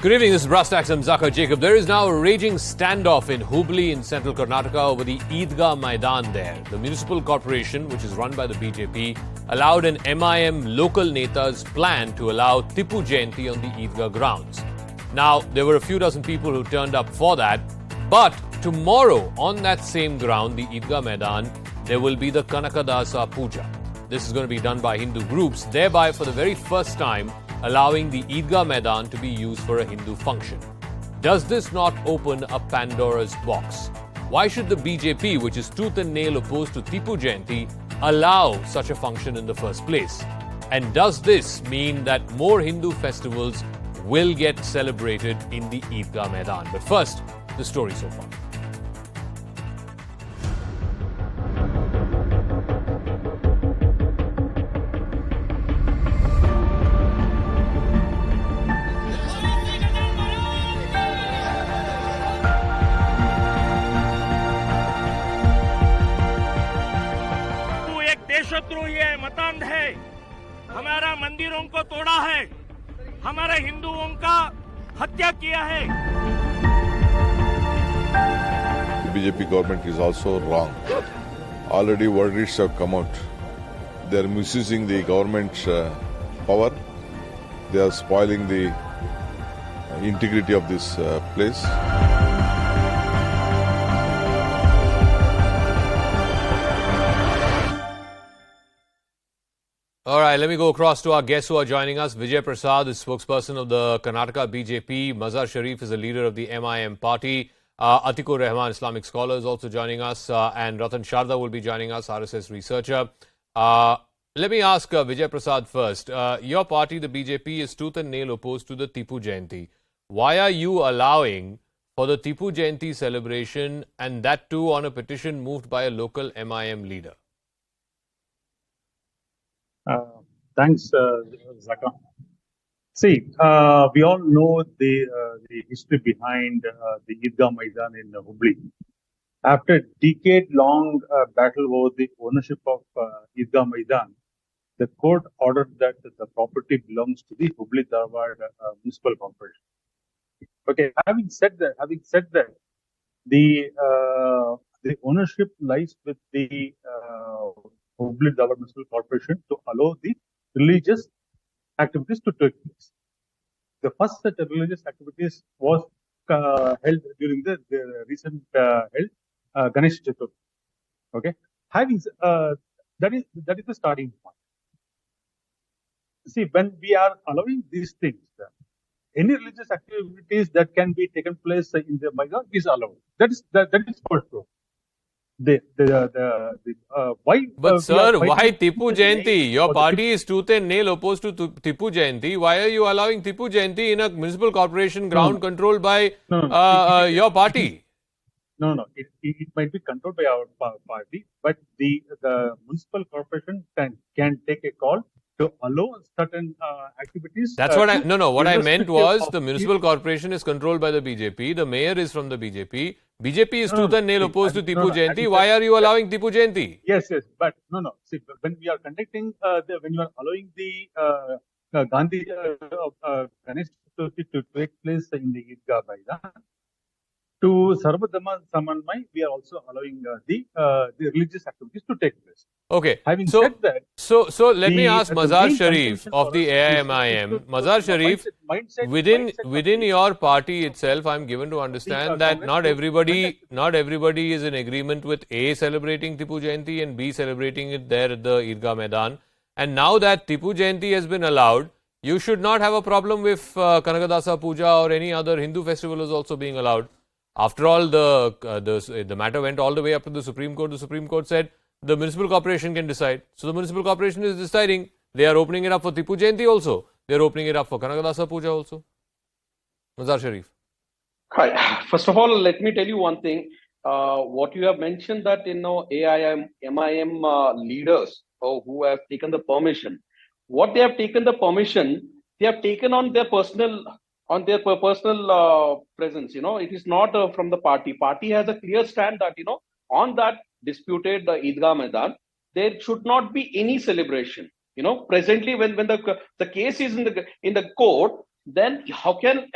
Good evening, this is Brastax. I'm Zakir Jacob. There is now a raging standoff in Hubballi in central Karnataka over the Eidgah Maidan there. The municipal corporation, which is run by the BJP, allowed an MIM local neta's plan to allow Tipu Jayanti on the Eidgah grounds. Now, there were a few dozen people who turned up for that, but tomorrow on that same ground, the Eidgah Maidan, there will be the Kanakadasa Puja. This is going to be done by Hindu groups, thereby for the very first time allowing the Eidgah Maidan to be used for a Hindu function. Does this not open a Pandora's box? Why should the BJP, which is tooth and nail opposed to Tipu Jayanti, allow such a function in the first place? And does this mean that more Hindu festivals will get celebrated in the Eidgah Maidan? But first, the story so far. देशद्रोही है, मतांध है, हमारा मंदिरों को तोड़ा है, हमारे हिंदुओं का हत्या किया है. The BJP government is also wrong. Already verdicts have come out. They are misusing the government's power. They are spoiling the integrity of this place. All right, let me go across to our guests who are joining us. Vijay Prasad is spokesperson of the Karnataka BJP. Mazhar Sharif is a leader of the MIM party. Atikur Rahman, Islamic scholar, is also joining us. And Ratan Sharda will be joining us, RSS researcher. Let me ask Vijay Prasad first. Your party, the BJP, is tooth and nail opposed to the Tipu Jayanti. Why are you allowing for the Tipu Jayanti celebration, and that too on a petition moved by a local MIM leader? Thanks, Zaka. See, we all know the history behind the Eidgah Maidan in Hubballi. After decade-long battle over the ownership of Eidgah Maidan, the court ordered that the property belongs to the Hubballi Dharwad Municipal Corporation. Okay, having said that, the ownership lies with the Hubballi Dharwad Municipal Corporation to allow the religious activities to take place. The first set of religious activities was held during the recent held Ganesh Chaturthi. Okay, having that is the starting point. See, when we are allowing these things, any religious activities that can be taken place in the Maidan is allowed. That is for sure. Why? But sir, why Tipu Jayanti? Your party is tooth and nail opposed to Tipu Jayanti. Why are you allowing Tipu Jayanti in a municipal corporation ground controlled by your party? No. It might be controlled by our party, but the municipal corporation can take a call to allow certain activities. That's what I What I meant was the municipal corporation is controlled by the BJP. The mayor is from the BJP. BJP is tooth and nail opposed to Tipu Jayanti. Why are you allowing Tipu Jayanti? Yes, but no. See, when we are conducting, when you are allowing the Gandhi Ganesh Chaturthi to take place in the Eidgah Maidan, to Sarvadhamma Samanmai, we are also allowing the religious activities to take place. Okay. Having said that, so let me ask Mazhar Sharif of the AIMIM. Mazhar Sharif, within your party itself, I'm given to understand that not everybody is in agreement with A, celebrating Tipu Jayanti, and B, celebrating it there at the Eidgah Maidan. And now that Tipu Jayanti has been allowed, you should not have a problem with Kanakadasa Puja or any other Hindu festival is also being allowed. After all, the matter went all the way up to the Supreme Court. The Supreme Court said the municipal corporation can decide. So the municipal corporation is deciding. They are opening it up for Tipu Jayanti also. They are opening it up for Kanakadasa Puja also. Mazhar Sharif. Hi. First of all, let me tell you one thing. What you have mentioned that AIMIM leaders who have taken the permission. What they have taken the permission, they have taken on their personal presence. It is not from the party. Party has a clear stand that on that disputed Eidgah Maidan, there should not be any celebration. Presently when the case is in the court, then how can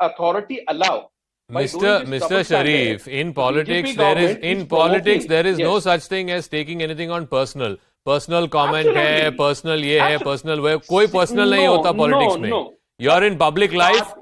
authority allow? By doing Mr. this Mr. double standard, Sharif, in the politics BJP there is government provoking. there is no Yes. such thing as taking anything on personal. Personal comment Absolutely. है, personal ये है, Absolutely. personal वो है. कोई personal नहीं No, होता politics no, में. no. You're in public life.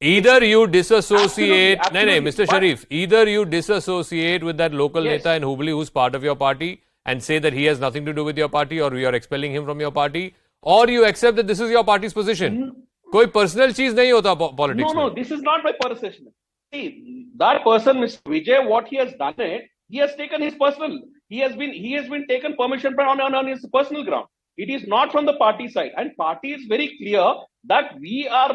Either you disassociate, Absolutely, Mr. but- Sharif, either you disassociate with that local Yes. neta in Hubballi who's part of your party and say that he has nothing to do with your party or you are expelling him from your party, or you accept that this is your party's position. कोई personal चीज नहीं होता politics No, में. this is not my perception. See, that person, Mr. Vijay, what he has done he has taken his personal. He has been taken permission on his personal ground. It is not from the party side, and party is very clear that we are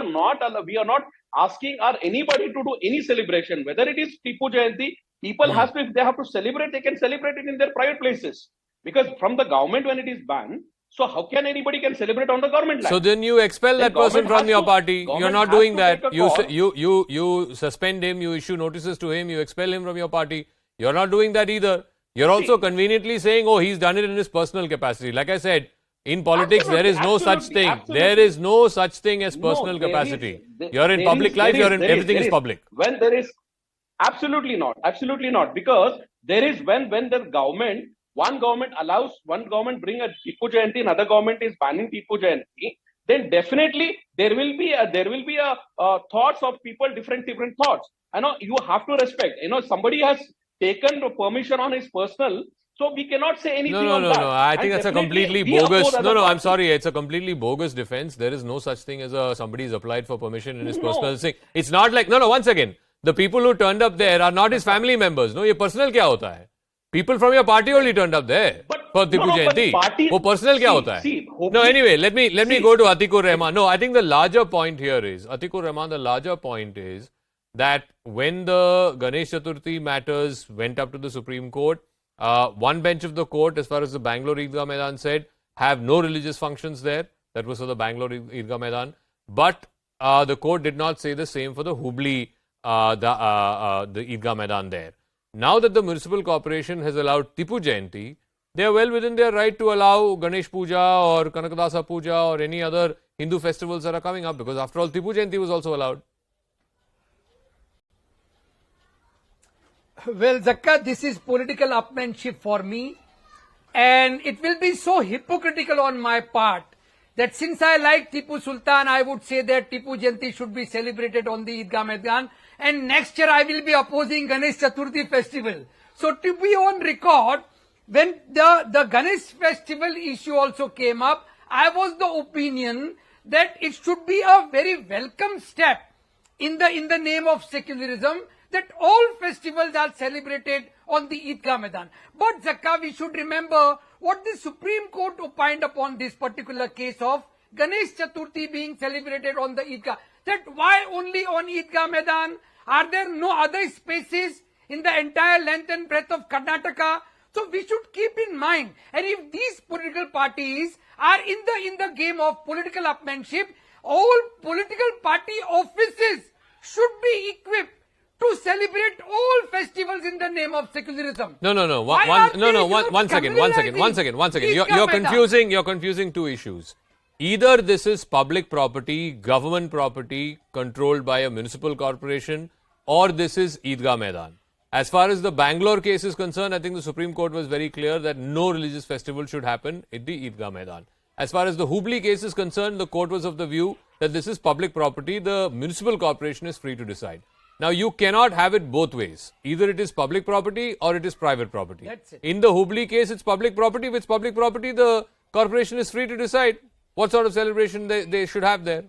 not asking anybody to do any celebration. Whether it is Tipu Jayanti, people if they have to celebrate, they can celebrate it in their private places. Because from the government when it is banned, so how can anybody can celebrate on the government land? So then you expel that person from your party. You're not doing that. You suspend him, you issue notices to him, you expel him from your party. You're not doing that either. You're also conveniently saying, oh, he's done it in his personal capacity. Like I said, in politics, there is no such thing. There is no such thing as personal capacity. You're in public life, everything is public. When there is, absolutely not. Because there is when the government, one government bring a Tipu Jayanti, another government is banning Tipu Jayanti, then definitely there will be a thoughts of people, different thoughts. You have to respect. Somebody has taken permission on his personal, so we cannot say anything on that. No. I think that's a completely bogus. I'm sorry. It's a completely bogus defense. There is no such thing as somebody has applied for permission in his personal thing. It's not like once again, the people who turned up there are not his family members. No, ये personal क्या होता है? People from your party only turned up there for Tipu Jayanti. वो personal क्या होता है? No, anyway, let me go to Atikur Rahman. No, I think the larger point here is, Atikur Rahman, the larger point is that when the Ganesh Chaturthi matters went up to the Supreme Court, one bench of the court, as far as the Bangalore Eidgah Maidan said, have no religious functions there. That was for the Bangalore Eidgah Maidan. But the court did not say the same for the Hubballi, the Eidgah Maidan there. Now that the municipal corporation has allowed Tipu Jayanti, they are well within their right to allow Ganesh Puja or Kanakadasa Puja or any other Hindu festivals that are coming up, because after all, Tipu Jayanti was also allowed. Well, Zakka, this is political upmanship for me, and it will be so hypocritical on my part that since I like Tipu Sultan, I would say that Tipu Jayanti should be celebrated on the Eidgah Maidan, and next year I will be opposing Ganesh Chaturthi festival. So to be on record, when the Ganesh festival issue also came up, I was the opinion that it should be a very welcome step in the name of secularism, that all festivals are celebrated on the Eidgah Maidan. But Zakka, we should remember what the Supreme Court opined upon this particular case of Ganesh Chaturthi being celebrated on the Eidgah. That why only on Eidgah Maidan? Are there no other spaces in the entire length and breadth of Karnataka? So we should keep in mind, and if these political parties are in the game of political upmanship, all political party offices should be equipped to celebrate all festivals in the name of secularism. No. One second. You're confusing two issues. Either this is public property, government property controlled by a municipal corporation, or this is Eidgah Maidan. As far as the Bangalore case is concerned, I think the Supreme Court was very clear that no religious festival should happen at the Eidgah Maidan. As far as the Hubballi case is concerned, the court was of the view that this is public property. The municipal corporation is free to decide. Now, you cannot have it both ways. Either it is public property or it is private property. That's it. In the Hubballi case, it's public property. If it's public property, the corporation is free to decide what sort of celebration they should have there.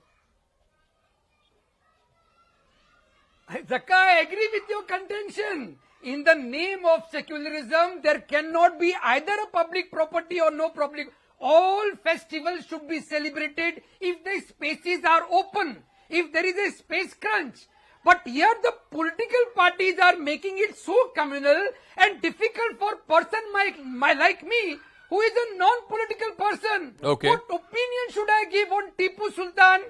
Zakka, I agree with your contention. In the name of secularism, there cannot be either a public property or no public. All festivals should be celebrated if the spaces are open, if there is a space crunch. But here the political parties are making it so communal and difficult for person like me, who is a non-political person. Okay. What opinion should I give on Tipu Sultan?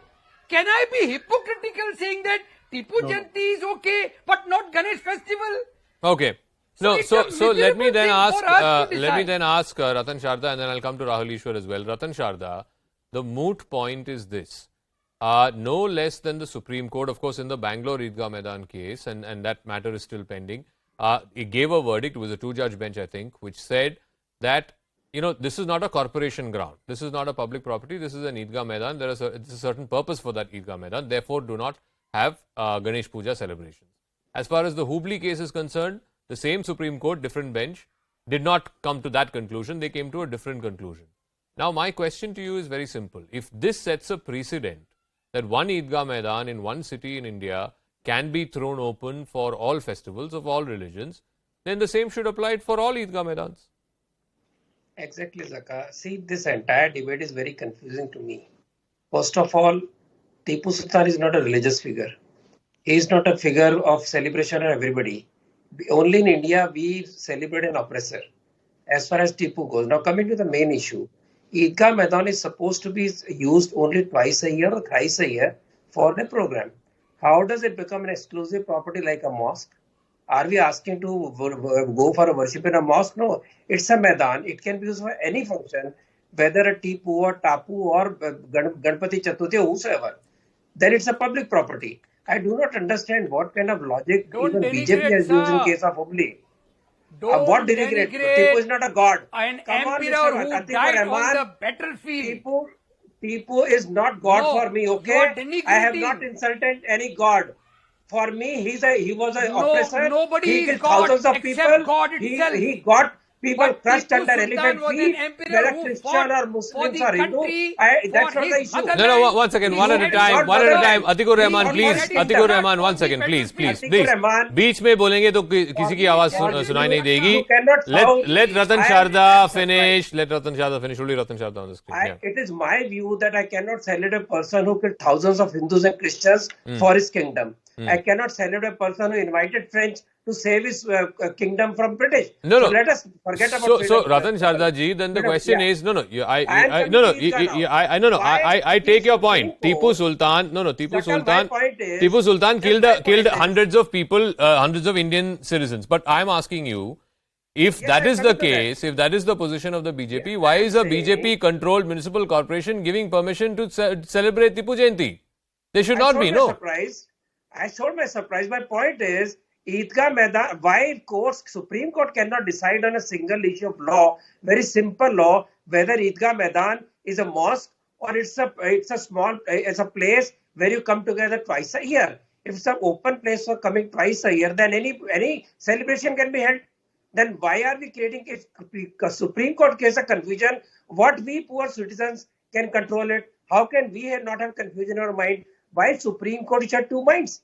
Can I be hypocritical saying that Tipu Jayanti is okay, but not Ganesh festival? Okay. So Let me then ask. ask Ratan Sharda, and then I'll come to Rahul Ishwar as well. Ratan Sharda, the moot point is this. no less than the Supreme Court, of course, in the Bangalore Eidgah Maidan case, and that matter is still pending. It gave a verdict, it was a two-judge bench, I think, which said that, this is not a corporation ground. This is not a public property. This is an Eidgah Maidan. It's a certain purpose for that Eidgah Maidan. Therefore, do not have Ganesh Puja celebrations. As far as the Hubballi case is concerned, the same Supreme Court, different bench, did not come to that conclusion. They came to a different conclusion. Now, my question to you is very simple. If this sets a precedent that one Eidgah Maidan in one city in India can be thrown open for all festivals of all religions, then the same should apply for all Eidgah Maidans. Exactly, Zaka. See, this entire debate is very confusing to me. First of all, Tipu Sultan is not a religious figure. He is not a figure of celebration of everybody. Only in India, we celebrate an oppressor. As far as Tipu goes. Now, coming to the main issue, Eidgah Maidan is supposed to be used only twice a year or thrice a year for the program. How does it become an exclusive property like a mosque? Are we asking to go for a worship in a mosque? No, it's a Maidan. It can be used for any function, whether a Tipu or Tapu or Ganpati Chaturthi or whosoever. Then it's a public property. I do not understand what kind of logic even BJP has used in case of Hubballi. What denigrate? Tipu is not a god. An emperor who died on the battlefield. Tipu is not God for me, okay? I have not insulted any god. For me, he was an oppressor. Nobody he is God thousands of except people. God itself. He got people crushed Tipu under Sultan elephant was feet, an emperor whether who Christian fought or for Muslims the or Hindu. country, That's for not the his issue. motherland. No, one second, one at a time, Atikur Rahman, please, Atikur Rahman, 1 second, please. बीच में बोलेंगे तो किसी की आवाज सुनाई नहीं देगी. Let Ratan Sharda finish. Only Ratan Sharda on the screen. It is my view that I cannot celebrate a person who killed thousands of Hindus and Christians for his kingdom. I cannot celebrate a person who invited French to save his kingdom from British. No. So let us forget about. So Ratan Sharda ji, then the question is, I take your point. Tipu Sultan killed hundreds of people, hundreds of Indian citizens. But I'm asking you, if that is the case, if that is the position of the BJP, why is a BJP-controlled municipal corporation giving permission to celebrate Tipu Jayanti? They should not be, no? I showed my surprise. My point is, Eidgah Maidan, why Supreme Court cannot decide on a single issue of law, very simple law, whether Eidgah Maidan is a mosque or it's a place where you come together twice a year. If it's an open place for coming twice a year, then any celebration can be held. Then why are we creating a Supreme Court case of confusion? What we poor citizens can control it? How can we not have confusion in our mind? Why Supreme Court should have two minds?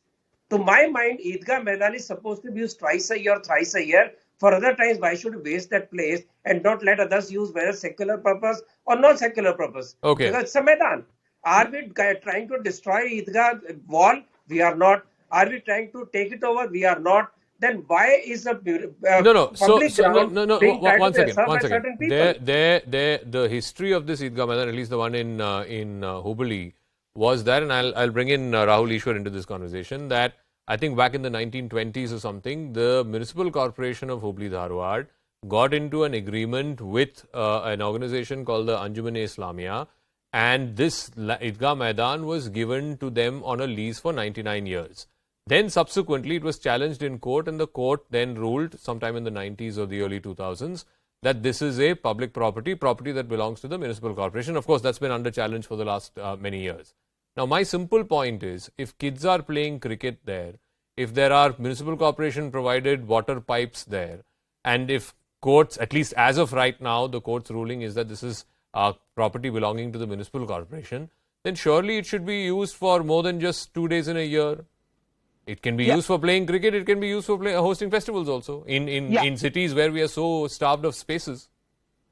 To my mind, Eidgah Maidan is supposed to be used twice a year or thrice a year. For other times, why should we waste that place and not let others use whether secular purpose or non-secular purpose? Okay. Because it's a Maidan. Are we trying to destroy Eidgah wall? We are not. Are we trying to take it over? We are not. Then why is a public ground being tried to be served by certain people? The history of this Eidgah Maidan, at least the one in Hubballi, was that, and I'll bring in Rahul Ishwar into this conversation, that I think back in the 1920s or something, the Municipal Corporation of Hubballi Dharwad got into an agreement with an organization called the Anjuman-e Islamia, and this Eidgah Maidan was given to them on a lease for 99 years. Then subsequently it was challenged in court, and the court then ruled sometime in the 90s or the early 2000s that this is a public property that belongs to the municipal corporation. Of course, that's been under challenge for the last many years. Now, my simple point is, if kids are playing cricket there, if there are municipal corporation provided water pipes there, and if courts, at least as of right now, the court's ruling is that this is property belonging to the municipal corporation, then surely it should be used for more than just 2 days in a year. It can be used for playing cricket. It can be used for hosting festivals also in cities where we are so starved of spaces.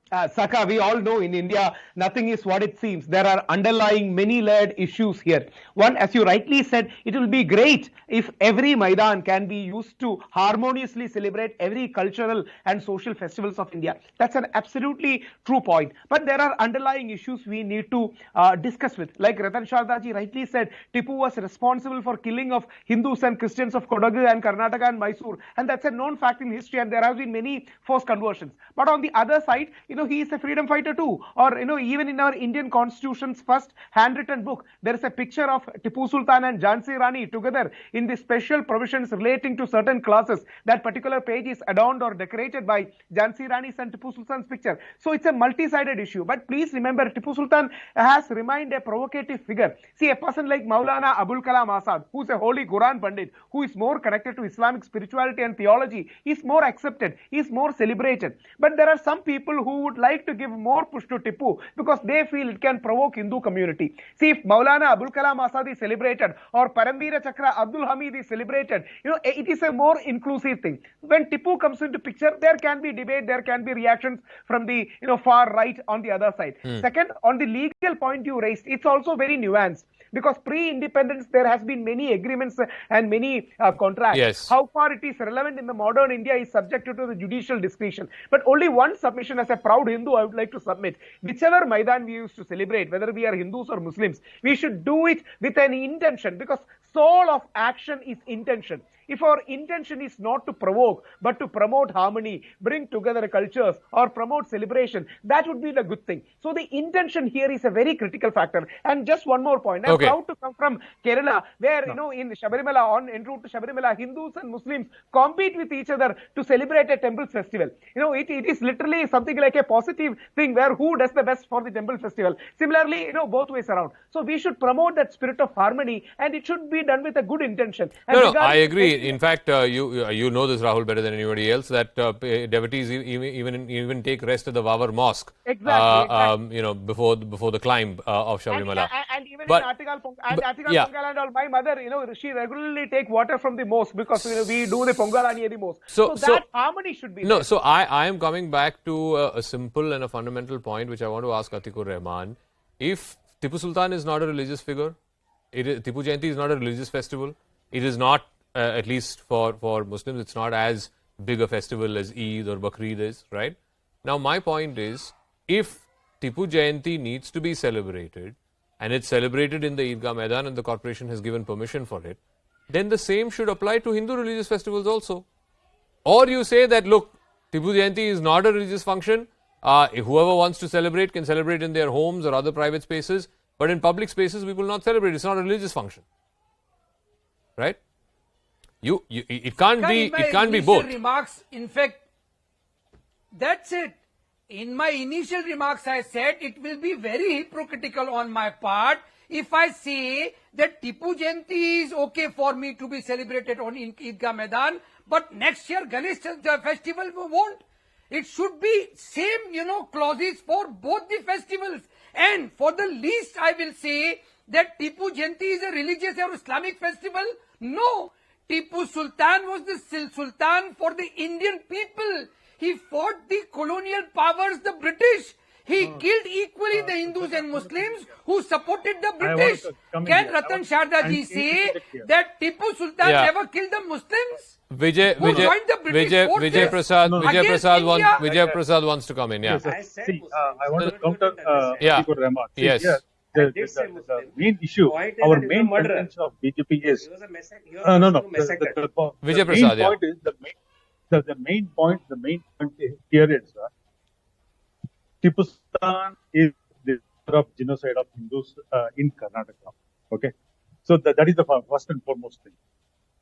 Saka, we all know in India, nothing is what it seems. There are underlying many-layered issues here. One, as you rightly said, it will be great if every Maidan can be used to harmoniously celebrate every cultural and social festivals of India. That's an absolutely true point. But there are underlying issues we need to discuss with. Like Ratan Shardaji rightly said, Tipu was responsible for killing of Hindus and Christians of Kodagu and Karnataka and Mysore. And that's a known fact in history, and there have been many forced conversions. But on the other side, he is a freedom fighter too. Or, even in our Indian constitution's first handwritten book, there is a picture of Tipu Sultan and Jhansi Rani together in the special provisions relating to certain classes. That particular page is adorned or decorated by Jhansi Rani's and Tipu Sultan's picture. So it's a multi-sided issue. But please remember, Tipu Sultan has remained a provocative figure. See, a person like Maulana Abul Kalam Azad, who is a holy Quran Pandit, who is more connected to Islamic spirituality and theology, is more accepted, is more celebrated. But there are some people who would like to give more push to Tipu because they feel it can provoke Hindu community. See, if Maulana Abul Kalam Azad is celebrated or Paramveer Chakra Abdul Hamid is celebrated, it is a more inclusive thing. When Tipu comes into picture, there can be debate, there can be reactions from the far right on the other side. Second, on the legal point you raised, it's also very nuanced. Because pre-independence, there has been many agreements and many contracts. Yes. How far it is relevant in the modern India is subjected to the judicial discretion. But only one submission as a proud Hindu I would like to submit. Whichever Maidan we used to celebrate, whether we are Hindus or Muslims, we should do it with an intention, because soul of action is intention. If our intention is not to provoke, but to promote harmony, bring together cultures, or promote celebration, that would be the good thing. So the intention here is a very critical factor. And just one more point. I'm proud to come from Kerala, where, in Shabarimala, en route to Shabarimala, Hindus and Muslims compete with each other to celebrate a temple festival. It is literally something like a positive thing where who does the best for the temple festival. Similarly, both ways around. So we should promote that spirit of harmony, and it should be done with a good intention. And no, I agree. In fact, you know this, Rahul, better than anybody else, that devotees even take rest at the Vavar Mosque. Exactly. Before the climb of Shabarimala. And even in Article Pongal and all, my mother, she regularly take water from the mosque because we do the Pongala near the mosque. So that harmony should be there. So I am coming back to a simple and a fundamental point which I want to ask Atikur Rahman. If Tipu Sultan is not a religious figure, Tipu Jayanti is not a religious festival, it is not, at least for Muslims, it's not as big a festival as Eid or Bakrid is, right? Now my point is, if Tipu Jayanti needs to be celebrated, and it's celebrated in the Eidgah Maidan and the corporation has given permission for it, then the same should apply to Hindu religious festivals also. Or you say that, look, Tipu Jayanti is not a religious function, whoever wants to celebrate can celebrate in their homes or other private spaces, but in public spaces we will not celebrate. It's not a religious function, right? It can't be both. Remarks, in fact, that's it. In my initial remarks, I said it will be very hypocritical on my part if I say that Tipu Jayanti is okay for me to be celebrated on Eidgah Maidan, but next year Ganesh festival won't. It should be same, clauses for both the festivals. And for the least, I will say that Tipu Jayanti is a religious or Islamic festival. No, Tipu Sultan was the Sultan for the Indian people. He fought the colonial powers, the British. He killed equally the Hindus and Muslims who supported the British. Can Ratan Sharda ji say that Tipu Sultan never killed the Muslims? Vijay Prasad wants to come in. Yeah. See, I want to counter Atikur Rahman. Yes. The main issue, our main contention of BJP is Vijay Prasad. The main point here is Tipu Sultan is the of genocide of Hindus in Karnataka. Okay, so that is the first and foremost thing,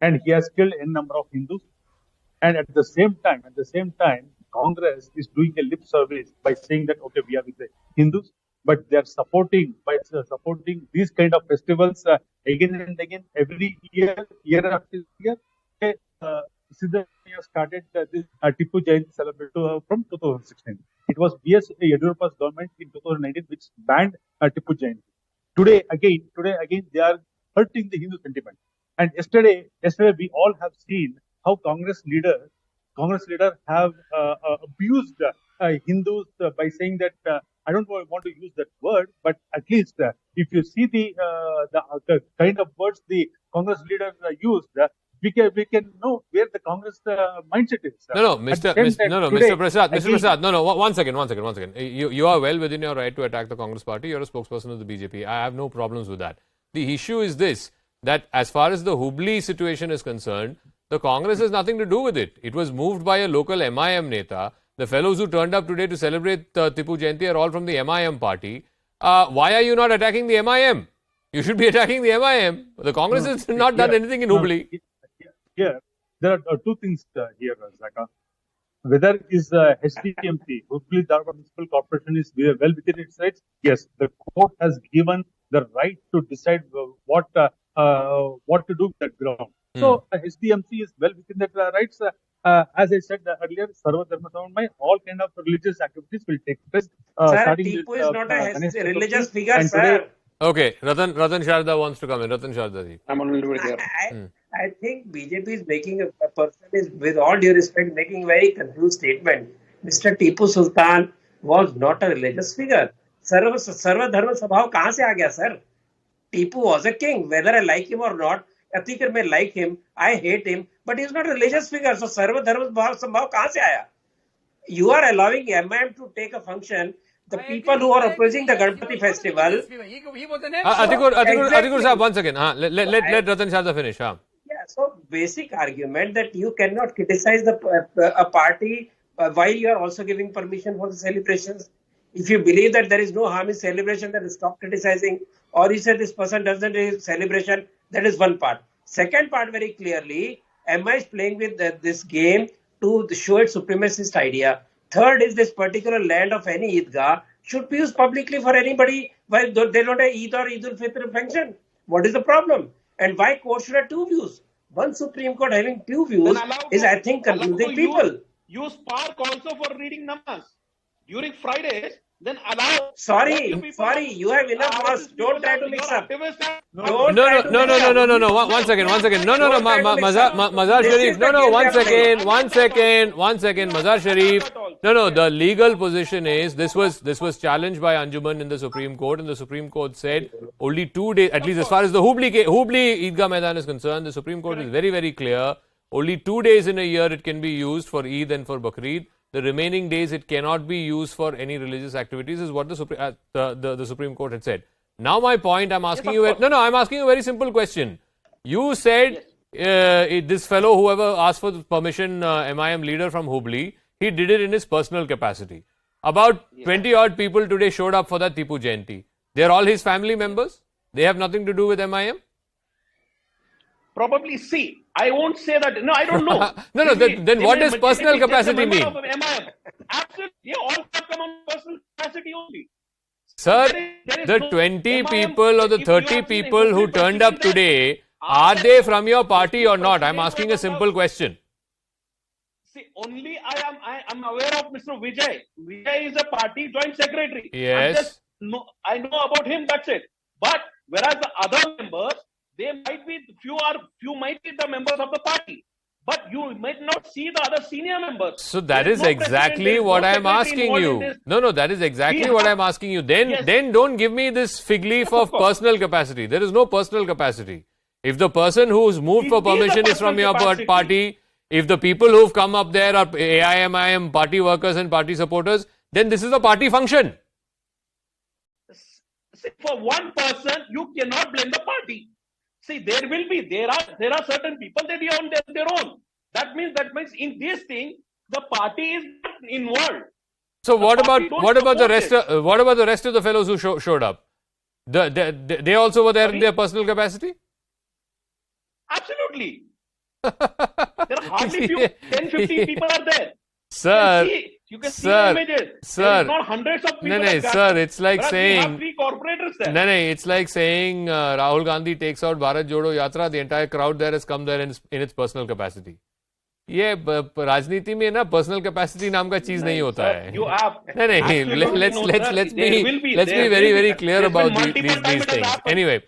and he has killed n number of Hindus. And at the same time, Congress is doing a lip service by saying that okay, we are with the Hindus, but they are supporting these kind of festivals again and again every year after year. Siddhartha started this Tipu Jayanti celebration from 2016. It was B.S. Yediyurappa's government in 2019 which banned Tipu Jayanti. Today again they are hurting the Hindu sentiment. And yesterday we all have seen how Congress leader have abused Hindus by saying that I don't want to use that word, but at least if you see the kind of words the Congress leaders used. We can know where the Congress mindset is. Mr. Prasad. One second. You are well within your right to attack the Congress party. You're a spokesperson of the BJP. I have no problems with that. The issue is this, that as far as the Hubballi situation is concerned, the Congress has nothing to do with it. It was moved by a local AIMIM neta The fellows who turned up today to celebrate Tipu Jayanti are all from the MIM party. Why are you not attacking the MIM? You should be attacking the MIM. The Congress has not done anything in Hubballi. Here, there are two things here, Zaka. Whether is HDMC, Hubballi Dharwad Municipal Corporation, is well within its rights? Yes, the court has given the right to decide what to do with that ground. So HDMC is well within that rights. As I said earlier, Sarva Dharma Samavamai, all kind of religious activities will take place. Sir, Tipu is not a religious figure, sir. Okay, Ratan Sharda wants to come in. Ratan Sharda ji. I'm already here. I think BJP is making a person is, with all due respect, making a very confused statement. Mr. Tipu Sultan was not a religious figure. Sarva Dharma Sabhav kahan se aa gaya, sir? Tipu was a king, whether I like him or not. Atikar may like him, I hate him, but he is not a religious figure. So Sarva Dharma Sabhav kahan se aaya? You are allowing MIM to take a function. The people who are opposing the Ganpati festival. He was an Atikur sahab, once again. Let Ratan Sharda finish. Yeah, so basic argument that you cannot criticize a party while you are also giving permission for the celebrations. If you believe that there is no harm in celebration, then stop criticizing. Or you say this person doesn't do celebration, that is one part. Second part, very clearly, MI is playing with this game to show its supremacist idea. Third is this particular land of any Eidgah should be used publicly for anybody while they don't have Eid or Eid al-Fitr function. What is the problem? And why court should have two views? One Supreme Court having two views is, I think, confusing people. Use Park also for reading namaz during Fridays. Then allow. Sorry, you have enough mosques. Don't try to mix up. No. One second. No. Mazar Sharif. No. One second. Mazar Sharif. No. The legal position is this was challenged by Anjuman in the Supreme Court, and the Supreme Court said only 2 days, at least as far as the Hubballi Eidgah Maidan is concerned, the Supreme Court is very, very clear. Only 2 days in a year it can be used for Eid and for Bakrid. The remaining days it cannot be used for any religious activities, is what the Supreme Court had said. Now my point, I'm asking you. I'm asking you a very simple question. You said this fellow, whoever asked for permission, MIM leader from Hubballi, he did it in his personal capacity. About 20 odd people today showed up for that Tipu Jayanti. They are all his family members. They have nothing to do with MIM. Probably see. I won't say that. No, I don't know. Then what does personal capacity mean? Absolutely. All have come on personal capacity only. Sir, the 20 people or the 30 people who turned up today, are they from your party or not? I'm asking a simple question. See, only I am aware of Mr. Vijay. Vijay is a party joint secretary. Yes. I know about him, that's it. But whereas the other members, they might be few might be the members of the party, but you might not see the other senior members. So that is exactly what I am asking you. No, that is exactly what I am asking you. Then don't give me this fig leaf of personal capacity. There is no personal capacity. If the person who's moved for permission is from your party, if the people who've come up there are AIMIM party workers and party supporters, then this is a party function. See, for one person, you cannot blame the party. See, there are certain people that own their own. That means in this thing, the party is not involved. So what about the rest of the fellows who showed up? They also were there in their personal capacity? Absolutely. There are hardly 10-15 people are there. Sir, you can see the images. There is not hundreds of people. Sir, it's like saying. We have 3 corporators there. It's like saying Rahul Gandhi takes out Bharat Jodo Yatra. The entire crowd there has come there in its personal capacity. ये राजनीति में ना personal capacity नाम का चीज नहीं होता है. Let's be very, very clear about these things. Anyway,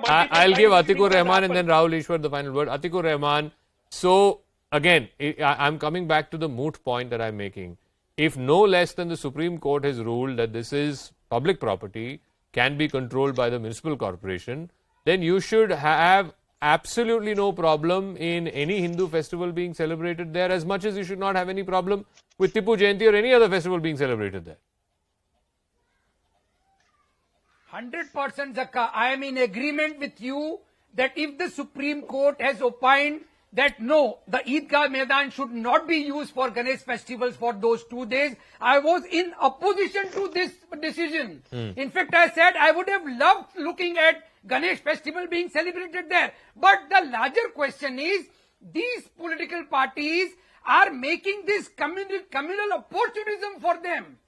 I'll give Atikur Rahman and then Rahul Ishwar the final word. Atikur Rahman. So again, I'm coming back to the moot point that I'm making. If no less than the Supreme Court has ruled that this is public property, can be controlled by the municipal corporation, then you should have absolutely no problem in any Hindu festival being celebrated there, as much as you should not have any problem with Tipu Jayanti or any other festival being celebrated there. 100% Zakka. I am in agreement with you that if the Supreme Court has opined that no, the Eidgah Maidan should not be used for Ganesh festivals for those 2 days. I was in opposition to this decision. In fact, I said I would have loved looking at Ganesh festival being celebrated there. But the larger question is, these political parties are making this communal opportunism for them.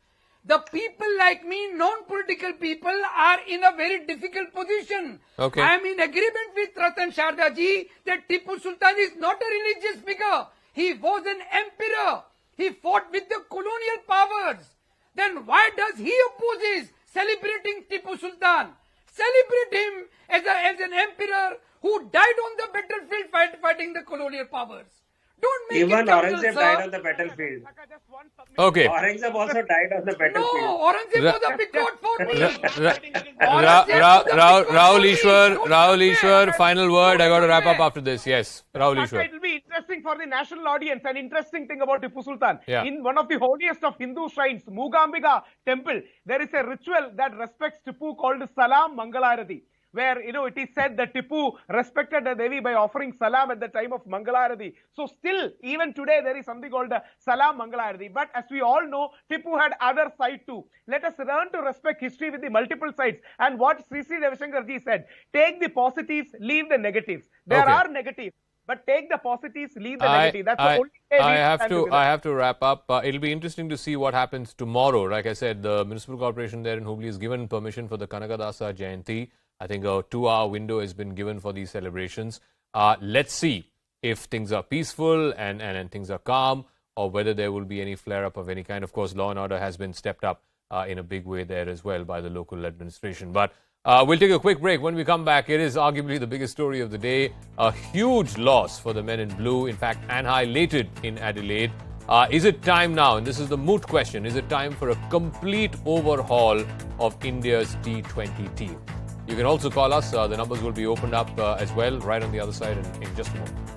The people like me, non-political people, are in a very difficult position. Okay. I am in agreement with Ratan Sharda ji that Tipu Sultan is not a religious figure. He was an emperor. He fought with the colonial powers. Then why does he opposes celebrating Tipu Sultan? Celebrate him as an emperor who died on the battlefield fighting the colonial powers. Don't make Even it communal, Aurangzeb sir. died on the battlefield. Okay. Aurangzeb also died on the battlefield. No, Aurangzeb was a big god for me. Rahul Ishwar, final word. I got to wrap up after this. Yes, Rahul Ishwar. It will be interesting for the national audience. An interesting thing about Tipu Sultan. Yeah. In one of the holiest of Hindu shrines, Moogambika temple, there is a ritual that respects Tipu called Salam Mangalarati, where, it is said that Tipu respected the Devi by offering salam at the time of Mangalarati. So still, even today, there is something called Salam Mangalarati. But as we all know, Tipu had other side too. Let us learn to respect history with the multiple sides. And what Sri Ravishankar ji said, take the positives, leave the negatives. There are negatives, but take the positives, leave the negative. That's the only way I have to wrap up. It'll be interesting to see what happens tomorrow. Like I said, the municipal corporation there in Hubballi is given permission for the Kanakadasa Jayanti. I think a 2-hour window has been given for these celebrations. Let's see if things are peaceful and things are calm, or whether there will be any flare-up of any kind. Of course, law and order has been stepped up in a big way there as well by the local administration. But we'll take a quick break. When we come back, it is arguably the biggest story of the day. A huge loss for the men in blue. In fact, annihilated in Adelaide. Is it time now, and this is the moot question, is it time for a complete overhaul of India's T20 team? You can also call us. The numbers will be opened up as well right on the other side in just a moment.